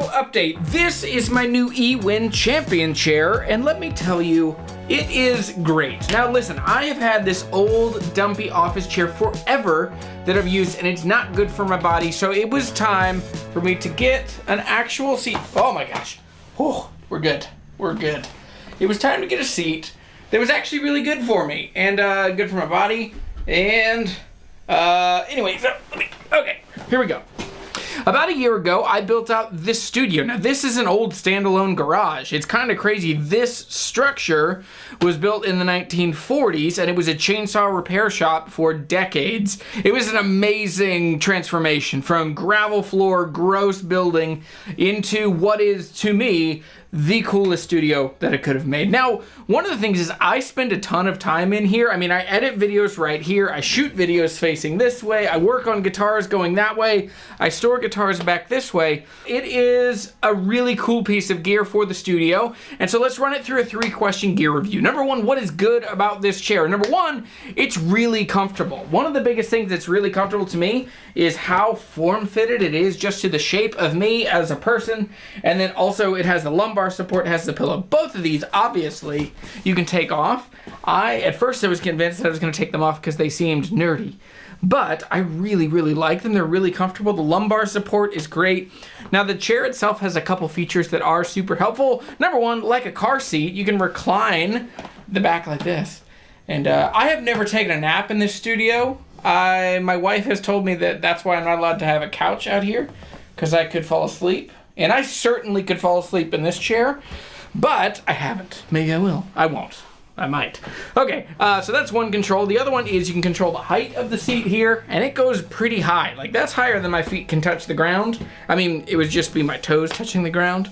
update. This is my new eWin Champion chair, and let me tell you, it is great. Now listen, I have had this old dumpy office chair forever that I've used, and it's not good for my body, so it was time for me to get an actual seat. Oh my gosh. Oh, we're good. We're good. It was time to get a seat that was actually really good for me, and good for my body, and anyway, so okay, here we go. About a year ago, I built out this studio. Now, this is an old standalone garage. It's kind of crazy. This structure was built in the 1940s, and it was a chainsaw repair shop for decades. It was an amazing transformation from gravel floor, gross building into what is, to me, the coolest studio that it could have made. Now, one of the things is I spend a ton of time in here. I mean, I edit videos right here. I shoot videos facing this way. I work on guitars going that way. I store guitars back this way. It is a really cool piece of gear for the studio. And so let's run it through a 3-question gear review. Number one, what is good about this chair? Number one, it's really comfortable. One of the biggest things that's really comfortable to me is how form-fitted it is just to the shape of me as a person. And then also it has the lumbar support, has the pillow. Both of these, obviously, you can take off. At first I was convinced that I was going to take them off because they seemed nerdy, but I really, really like them. They're really comfortable. The lumbar support is great. Now, the chair itself has a couple features that are super helpful. Number one, like a car seat, you can recline the back like this. And I have never taken a nap in this studio. My wife has told me that that's why I'm not allowed to have a couch out here, because I could fall asleep. And I certainly could fall asleep in this chair, but I haven't. Maybe I will. I won't. I might. Okay, so that's one control. The other one is you can control the height of the seat here, and it goes pretty high. Like, that's higher than my feet can touch the ground. I mean, it would just be my toes touching the ground.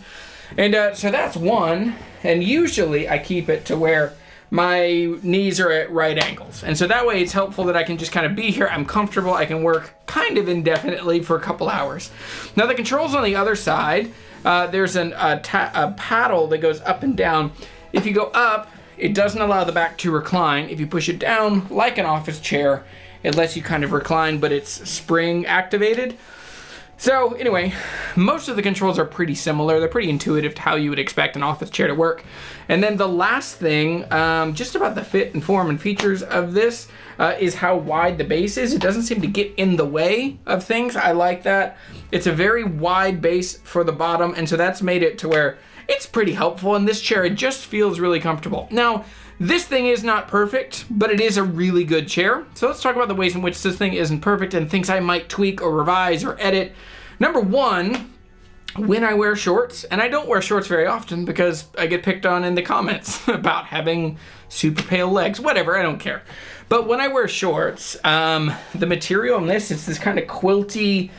And so that's one, and usually I keep it to where my knees are at right angles. And so that way it's helpful that I can just kind of be here. I'm comfortable. I can work kind of indefinitely for a couple hours. Now, the controls on the other side, there's a paddle that goes up and down. If you go up, it doesn't allow the back to recline. If you push it down like an office chair, it lets you kind of recline, but it's spring activated. So anyway, most of the controls are pretty similar. They're pretty intuitive to how you would expect an office chair to work. And then the last thing, just about the fit and form and features of this, is how wide the base is. It doesn't seem to get in the way of things. I like that. It's a very wide base for the bottom, and so that's made it to where it's pretty helpful. In this chair, it just feels really comfortable. Now, this thing is not perfect, but it is a really good chair. So let's talk about the ways in which this thing isn't perfect and things I might tweak or revise or edit. Number one, when I wear shorts, and I don't wear shorts very often because I get picked on in the comments about having super pale legs, whatever, I don't care. But when I wear shorts, the material on this, it's this kind of quilty,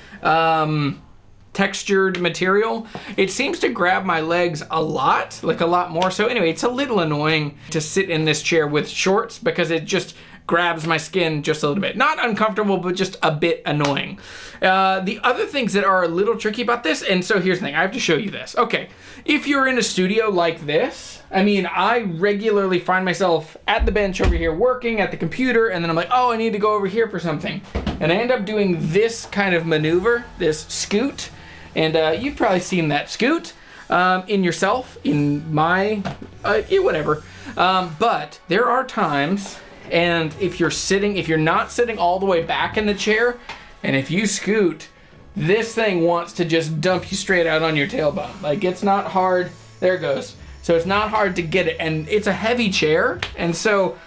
textured material. It seems to grab my legs a lot, like a lot more. So anyway, it's a little annoying to sit in this chair with shorts because it just grabs my skin just a little bit. Not uncomfortable, but just a bit annoying. The other things that are a little tricky about this, and so here's the thing, I have to show you this. Okay, if you're in a studio like this, I mean, I regularly find myself at the bench over here working at the computer, and then I'm like, oh, I need to go over here for something. And I end up doing this kind of maneuver, this scoot, and you've probably seen that scoot in yourself, in my, whatever. But there are times, and if you're not sitting all the way back in the chair, and if you scoot, this thing wants to just dump you straight out on your tailbone. Like, it's not hard. There it goes. So it's not hard to get it, and it's a heavy chair, and so,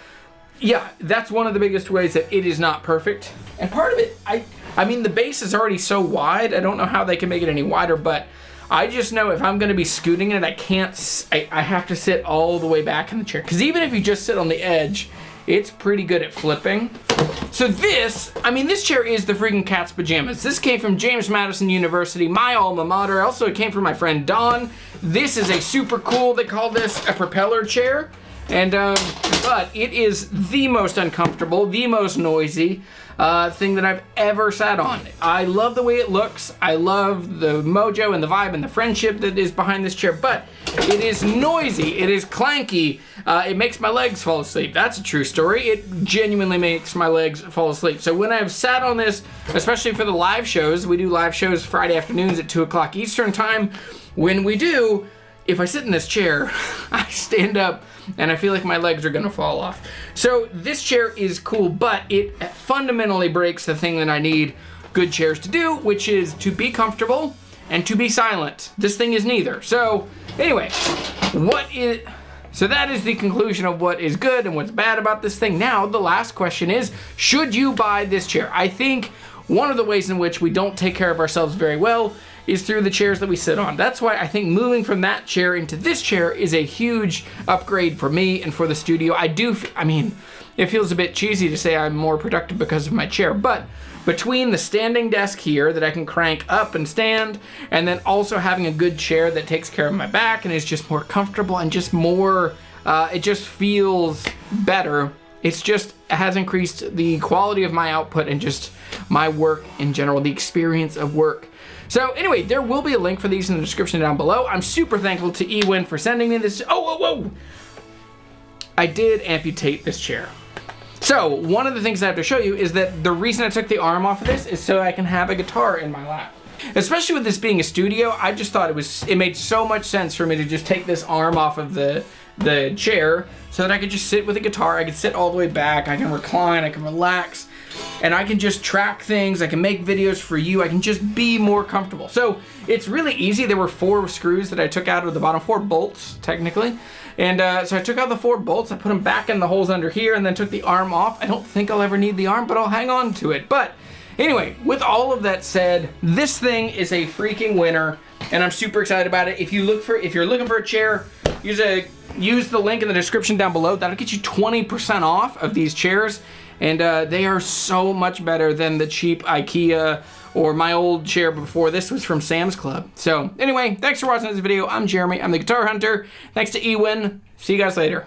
yeah, that's one of the biggest ways that it is not perfect. And part of it, I mean, the base is already so wide, I don't know how they can make it any wider, but I just know if I'm gonna be scooting it, I have to sit all the way back in the chair. Because even if you just sit on the edge, it's pretty good at flipping. So this chair is the freaking cat's pajamas. This came from James Madison University, my alma mater. Also, it came from my friend Don. This is a super cool, they call this a propeller chair. And but it is the most uncomfortable, the most noisy thing that I've ever sat on. I love the way it looks. I love the mojo and the vibe and the friendship that is behind this chair, but it is noisy, it is clanky, it makes my legs fall asleep. That's a true story. It genuinely makes my legs fall asleep. So when I've sat on this, especially for the live shows, we do live shows Friday afternoons at 2 o'clock Eastern time. When we do, if I sit in this chair, I stand up and I feel like my legs are gonna fall off. So this chair is cool, but it fundamentally breaks the thing that I need good chairs to do, which is to be comfortable and to be silent. This thing is neither. So anyway, so that is the conclusion of what is good and what's bad about this thing. Now, the last question is, should you buy this chair? I think one of the ways in which we don't take care of ourselves very well is through the chairs that we sit on. That's why I think moving from that chair into this chair is a huge upgrade for me and for the studio. I mean, it feels a bit cheesy to say I'm more productive because of my chair, but between the standing desk here that I can crank up and stand, and then also having a good chair that takes care of my back and is just more comfortable and just more, it just feels better. It has increased the quality of my output and just my work in general, the experience of work. So anyway, there will be a link for these in the description down below. I'm super thankful to eWin for sending me this. Whoa. I did amputate this chair. So one of the things I have to show you is that the reason I took the arm off of this is so I can have a guitar in my lap. Especially with this being a studio, I just thought it made so much sense for me to just take this arm off of the chair so that I could just sit with a guitar. I could sit all the way back, I can recline, I can relax, and I can just track things, I can make videos for you, I can just be more comfortable. So it's really easy. There were 4 screws that I took out of the bottom, 4 bolts technically. And so I took out the 4 bolts, I put them back in the holes under here, and then took the arm off. I don't think I'll ever need the arm, but I'll hang on to it. But anyway, with all of that said, this thing is a freaking winner, and I'm super excited about it. If you're looking for a chair, use the link in the description down below. That'll get you 20% off of these chairs, and they are so much better than the cheap IKEA or my old chair before. This was from Sam's Club. So anyway, thanks for watching this video. I'm Jeremy, I'm the Guitar Hunter. Thanks to eWin. See you guys later.